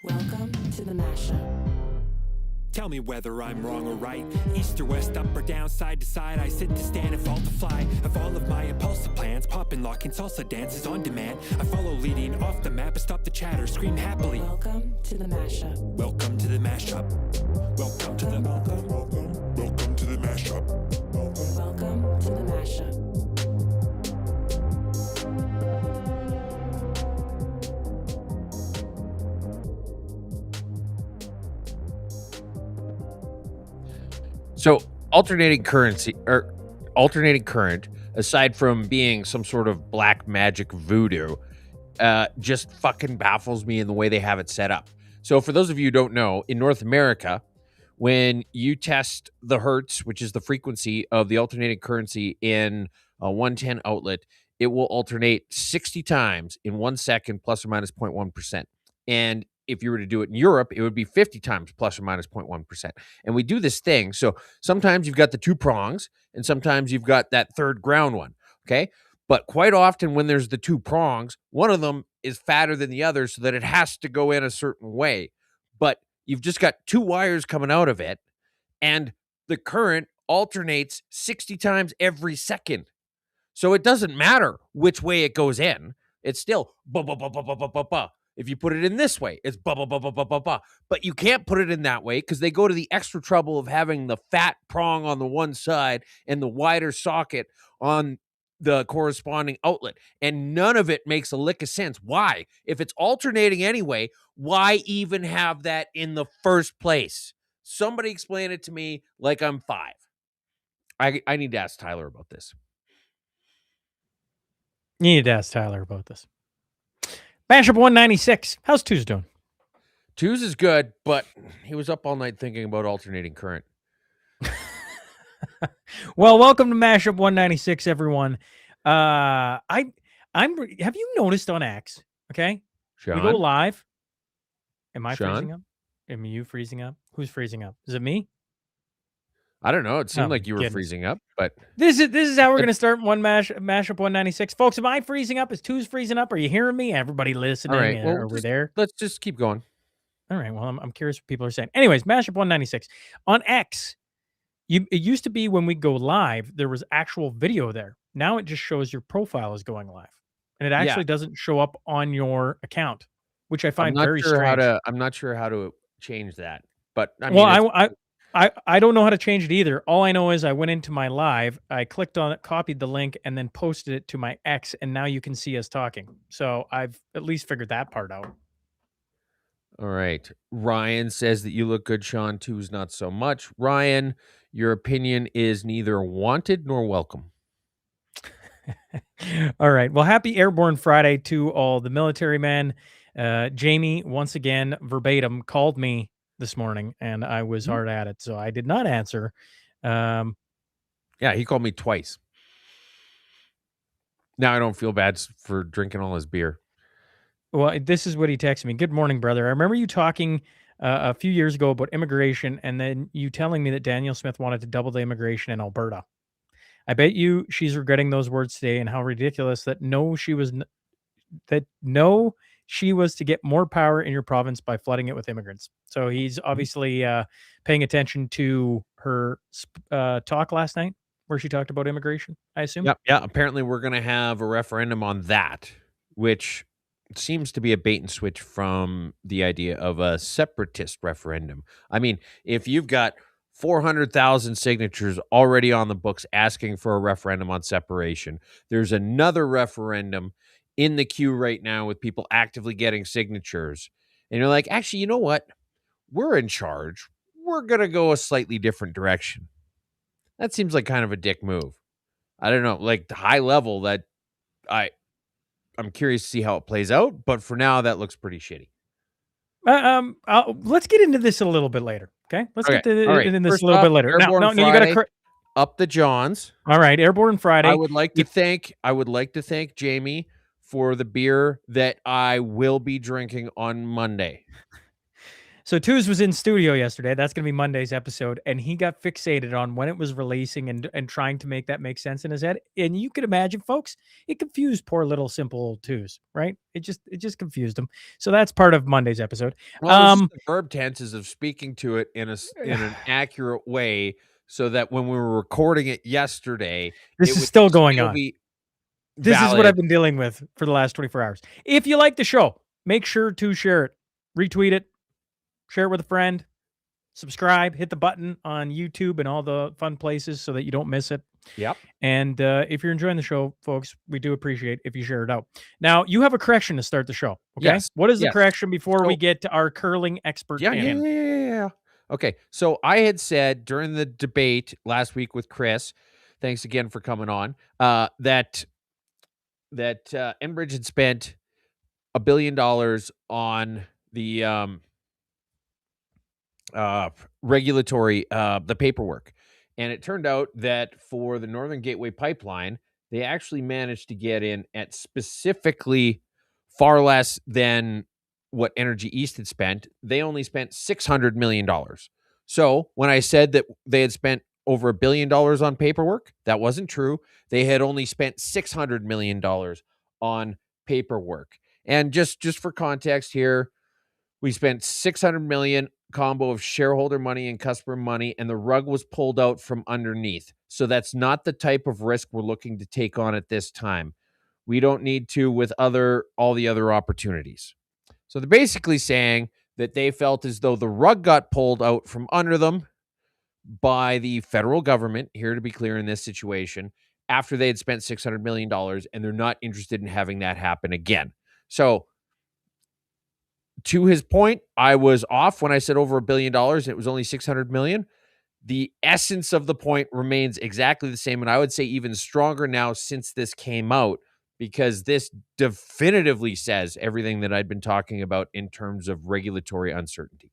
Welcome to the Mashup. Tell me whether I'm wrong or right. East or west, up or down, side to side. I sit to stand and fall to fly. Of all of my impulsive plans, pop and lock and salsa dances on demand. I follow leading off the map and stop the chatter, scream happily. Welcome to the Mashup. Welcome to the mashup. Welcome to the Welcome to the mashup. Welcome to the Mashup. So alternating current, aside from being some sort of black magic voodoo, just fucking baffles me in the way they have it set up. So for those of you who don't know, in North America, when you test the hertz, which is the frequency of the alternating currency in a 110 outlet, it will alternate 60 times in 1 second, plus or minus 0.1%. And if you were to do it in Europe, it would be 50 times plus or minus 0.1%. And we do this thing. So sometimes you've got the two prongs and sometimes you've got that third ground one. Okay. But quite often when there's the two prongs, one of them is fatter than the other so that it has to go in a certain way. But you've just got two wires coming out of it and the current alternates 60 times every second. So it doesn't matter which way it goes in. It's still ba ba ba ba ba ba ba ba. If you put it in this way, it's ba ba ba ba ba ba ba. But you can't put it in that way because they go to the extra trouble of having the fat prong on the one side and the wider socket on the corresponding outlet. And none of it makes a lick of sense. Why? If it's alternating anyway, why even have that in the first place? Somebody explain it to me like I'm 5. I need to ask Tyler about this. You need to ask Tyler about this. Mashup 196. How's Two's doing? Two's is good, but he was up all night thinking about alternating current. Well, welcome to Mashup 196, everyone. Have you noticed on X? Okay, Sean? we go live. Am I Sean? freezing up? Am you freezing up? Who's freezing up? Is it me? I don't know. It seemed Oh, like you were goodness. freezing up, but This is how we're gonna start Mashup 196, folks. Am I freezing up? Is Two's freezing up? Are you hearing me? Everybody listening? all right. Well, Are we there? let's just keep going. All right. Well, I'm curious what people are saying. Anyways, Mashup 196 on X. It used to be when we go live, there was actual video there. Now it just shows your profile is going live, and it actually doesn't show up on your account, which I find very strange. I'm not sure how to change that, but I mean, I don't know how to change it either. All I know is I went into my live, I clicked on it, copied the link, and then posted it to my X, and now you can see us talking. So I've at least figured that part out. all right. Ryan says that you look good, Sean. Two's not so much. Ryan, your opinion is neither wanted nor welcome. All right. Well, happy Airborne Friday to all the military men. Jamie, once again, verbatim, called me this morning, and I was hard at it, so I did not answer. Yeah, he called me twice. Now I don't feel bad for drinking all his beer. Well, this is what he texted me. Good morning, brother. I remember you talking a few years ago about immigration, and then you telling me that Daniel Smith wanted to double the immigration in Alberta. I bet you she's regretting those words today, and how ridiculous that she was to get more power in your province by flooding it with immigrants. So he's obviously paying attention to her talk last night where she talked about immigration, I assume. Yep. Yeah. Apparently we're going to have a referendum on that, which seems to be a bait and switch from the idea of a separatist referendum. I mean, if you've got 400,000 signatures already on the books asking for a referendum on separation, there's another referendum in the queue right now with people actively getting signatures. And you're like, actually, you know what? We're in charge. We're going to go a slightly different direction. That seems like kind of a dick move. I don't know, like the high level that I'm curious to see how it plays out, but for now that looks pretty shitty. Let's get into this a little bit later. Okay. Let's get into this First a little off, bit later. Airborne No, you Friday, got to up the Johns. All right, Airborne Friday. I would like to thank Jamie for the beer that I will be drinking on Monday. So Twos was in studio yesterday. That's going to be Monday's episode, and he got fixated on when it was releasing and trying to make that make sense in his head. And you could imagine, folks, it confused poor little simple old Twos, right? It just confused him. So that's part of Monday's episode. Well, it was just the verb tenses of speaking to it in an accurate way, so that when we were recording it yesterday, This it is would still going on. be This is what valid. I've been dealing with for the last 24 hours. If you like the show, make sure to share it, retweet it, share it with a friend, subscribe, hit the button on YouTube and all the fun places so that you don't miss it. Yep. And if you're enjoying the show, folks, we do appreciate if you share it out. Now, you have a correction to start the show. Okay. Yes, What is the yes. correction before we So- get to our curling expert? Yeah. Okay. So I had said during the debate last week with Chris, thanks again for coming on, that Enbridge had spent $1 billion on the regulatory the paperwork, and it turned out that for the Northern Gateway pipeline, they actually managed to get in at specifically far less than what Energy East had spent. They only spent $600 million. So when I said that they had spent over $1 billion on paperwork, that wasn't true. They had only spent $600 million on paperwork. And just for context here, we spent $600 million combo of shareholder money and customer money, and the rug was pulled out from underneath. So that's not the type of risk we're looking to take on at this time. We don't need to with all the other opportunities. So they're basically saying that they felt as though the rug got pulled out from under them by the federal government, here to be clear in this situation, after they had spent $600 million, and they're not interested in having that happen again. So to his point, I was off when I said over $1 billion. It was only 600 million. The essence of the point remains exactly the same, and I would say even stronger now since this came out, because this definitively says everything that I'd been talking about in terms of regulatory uncertainty.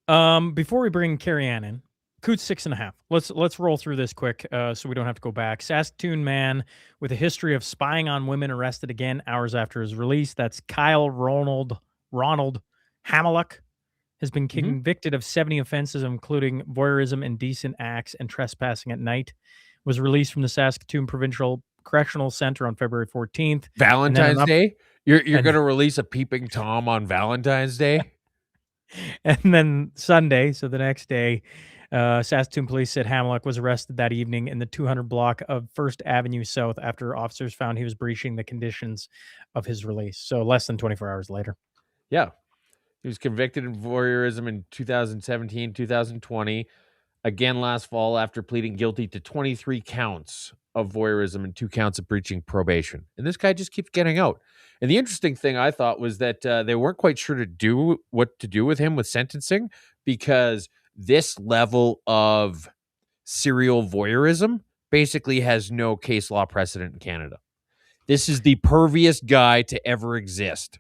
Before we bring Carrie Ann in, Coots 6.5. Let's roll through this quick so we don't have to go back. Saskatoon man with a history of spying on women arrested again hours after his release. That's Kyle Ronald Hamiluk. Has been convicted of 70 offenses, including voyeurism, indecent acts, and trespassing at night. Was released from the Saskatoon Provincial Correctional Center on February 14th. Valentine's Day? You're going to release a peeping Tom on Valentine's Day? And then Sunday, so the next day, Saskatoon police said Hamiluk was arrested that evening in the 200 block of First Avenue South after officers found he was breaching the conditions of his release. So less than 24 hours later. Yeah. He was convicted of voyeurism in 2017, 2020. Again last fall after pleading guilty to 23 counts of voyeurism and 2 counts of breaching probation. And this guy just keeps getting out. And the interesting thing I thought was that they weren't quite sure what to do with him with sentencing, because this level of serial voyeurism basically has no case law precedent in Canada. This is the perviest guy to ever exist.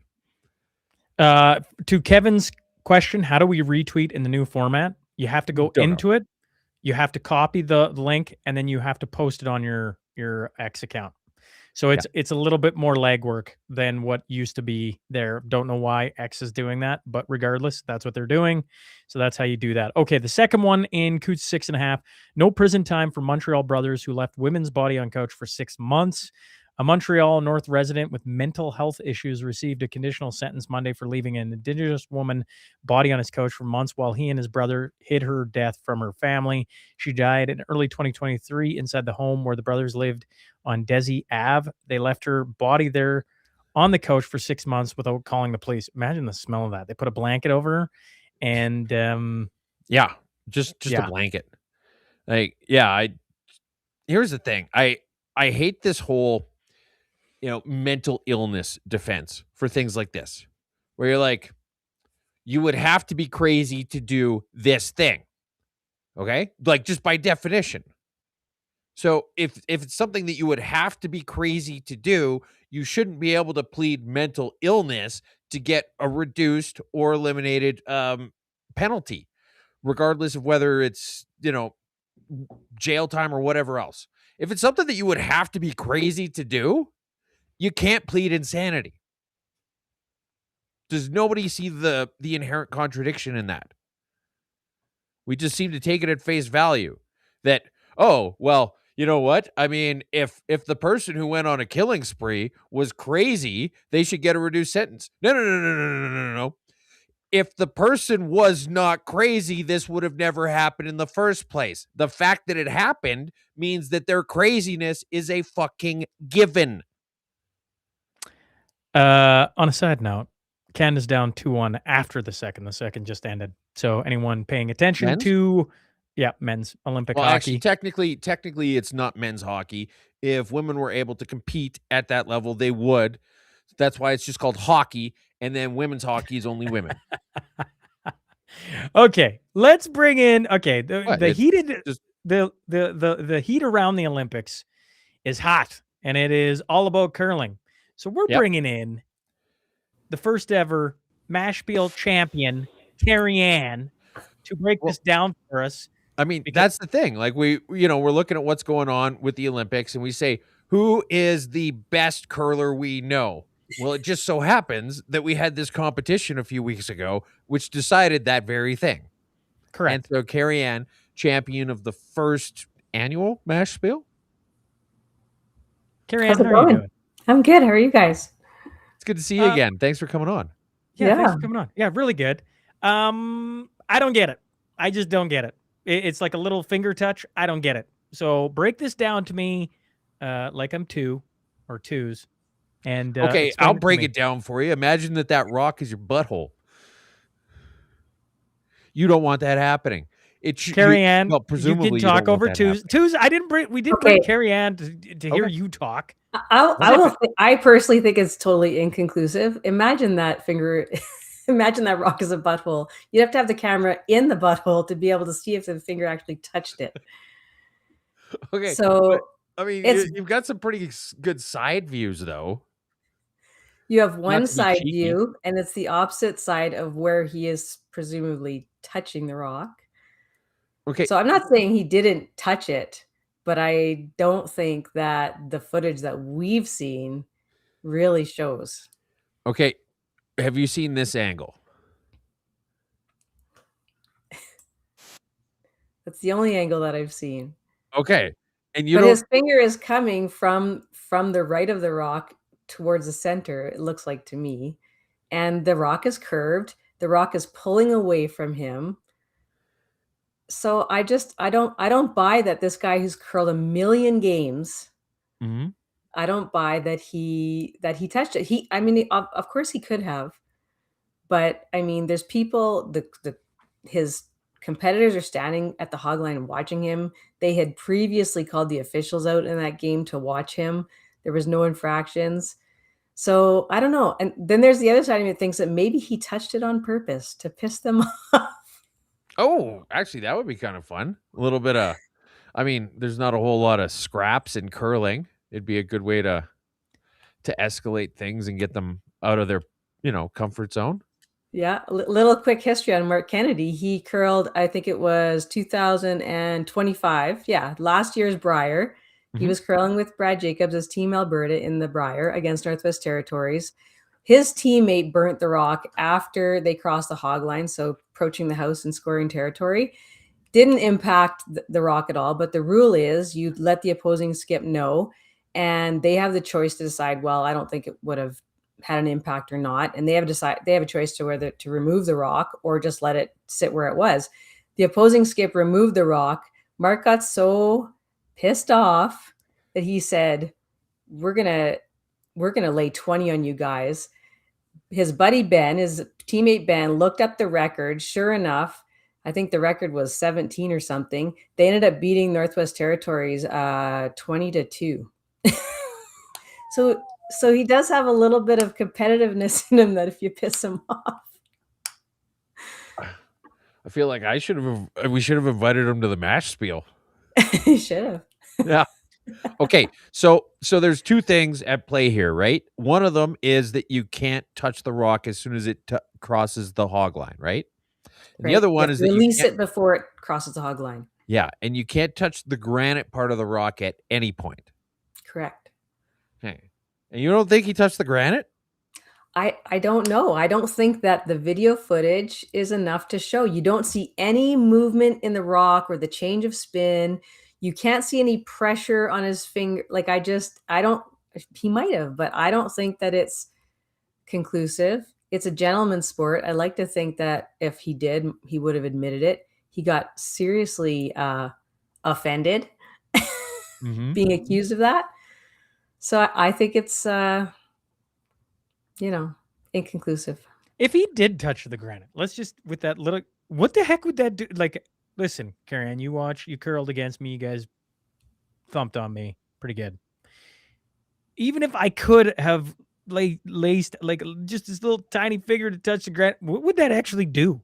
To Kevin's question, how do we retweet in the new format? You have to go into it. You have to copy the link, and then you have to post it on your X account. So it's a little bit more legwork than what used to be there. Don't know why X is doing that, but regardless, that's what they're doing. So that's how you do that. Okay, the second one in Coots 6.5. No prison time for Montreal brothers who left women's body on couch for 6 months. A Montreal North resident with mental health issues received a conditional sentence Monday for leaving an Indigenous woman body on his couch for months while he and his brother hid her death from her family. She died in early 2023 inside the home where the brothers lived on Desi Ave. They left her body there on the couch for 6 months without calling the police. Imagine the smell of that. They put a blanket over her, and just a blanket. Here's the thing. I hate this whole mental illness defense for things like this, where you're like, you would have to be crazy to do this thing. Okay? Like, just by definition. So if it's something that you would have to be crazy to do, you shouldn't be able to plead mental illness to get a reduced or eliminated penalty, regardless of whether it's, jail time or whatever else. If it's something that you would have to be crazy to do, you can't plead insanity. Does nobody see the inherent contradiction in that? We just seem to take it at face value that, oh, well, you know what? I mean, if the person who went on a killing spree was crazy, they should get a reduced sentence. No, no, no, no, no, no, no, no. If the person was not crazy, this would have never happened in the first place. The fact that it happened means that their craziness is a fucking given. On a side note, Canada's down 2-1 after the second. The second just ended. So anyone paying attention Men's? to, men's Olympic Well, actually, hockey. technically, it's not men's hockey. If women were able to compete at that level, they would. That's why it's just called hockey. And then women's hockey is only women. Okay, let's bring in What? the It's heated just the heat around the Olympics is hot, and it is all about curling. So we're Yep. bringing in the first ever Mashpeel champion, Carrie Ann, to break this down for us. I mean, Because- that's the thing. Like we're looking at what's going on with the Olympics and we say, who is the best curler we know? Well, it just so happens that we had this competition a few weeks ago, which decided that very thing. Correct. And so Carrie Ann, champion of the first annual Mash Spiel. Carrie Ann, How's it how are you going? doing? I'm good. How are you guys? It's good to see you again. Thanks for coming on. Yeah, thanks Yeah. for coming on. Yeah, really good. I don't get it. I just don't get it. It's like a little finger touch. I don't get it. So break this down to me, like I'm two or twos. And Okay, explain I'll to break me. it down for you. Imagine that rock is your butthole. You don't want that happening. It should, Carrie Ann, well, you presumably can you don't talk want over that twos. happening. Twos, we did bring Okay. Carrie Ann to hear Okay. you talk. I personally think it's totally inconclusive. Imagine that finger. Imagine that rock is a butthole. You'd have to have the camera in the butthole to be able to see if the finger actually touched it. Okay, So I mean, it's- you've got some pretty good side views, though. you have Not one to be side cheeky. view, and it's the opposite side of where he is presumably touching the rock. Okay, So I'm not saying he didn't touch it, but I don't think that the footage that we've seen really shows. okay. Have you seen this angle? That's the only angle that I've seen. Okay, and you But don't. his finger is coming from the right of the rock towards the center, it looks like to me. And the rock is curved. The rock is pulling away from him. So I don't buy that this guy who's curled a million games, Mhm. I don't buy that he touched it. I mean, of course he could have. But I mean, there's people, his competitors are standing at the hog line and watching him. They had previously called the officials out in that game to watch him. There was no infractions. So I don't know. And then there's the other side of me that thinks that maybe he touched it on purpose to piss them off. Oh, actually, that would be kind of fun. A little bit of. I mean, there's not a whole lot of scraps in curling. It'd be a good way to escalate things and get them out of their comfort zone. Yeah, little quick history on Mark Kennedy. He curled, I think it was 2025. Yeah, last year's Brier. He Mhm. was curling with Brad Jacobs as Team Alberta in the Brier against Northwest Territories. His teammate burnt the rock after they crossed the hog line, so approaching the house and scoring territory. Didn't impact the rock at all, but the rule is you let the opposing skip know, and they have the choice to decide, well, I don't think it would have had an impact or not, and they have a choice to whether to remove the rock or just let it sit where it was. The opposing skip removed the rock. Mark got so pissed off that he said, we're gonna lay 20 on you guys. His buddy Ben, his teammate Ben, looked up the record. Sure enough, I think the record was 17 or something. They ended up beating Northwest Territories 20-2. So he does have a little bit of competitiveness in him that if you piss him off. I feel like we should have invited him to the mash spiel. He should have. Yeah. Okay. So there's two things at play here, right? One of them is that you can't touch the rock as soon as it crosses the hog line, right? And the other one is that you release can't, it before it crosses the hog line. yeah, and you can't touch the granite part of the rock at any point. Correct. Okay. And you don't think he touched the granite? I don't know. I don't think that the video footage is enough to show. You don't see any movement in the rock or the change of spin. You can't see any pressure on his finger. Like I don't. He might have, but I don't think that it's conclusive. It's a gentleman's sport. I like to think that if he did, he would have admitted it. He got seriously offended Mhm. being accused of that. So I think it's inconclusive. If he did touch the granite, let's just with that little, what the heck would that do? Like, listen, Karen, you curled against me, you guys thumped on me pretty good. Even if I could have laced like just this little tiny figure to touch the granite, what would that actually do?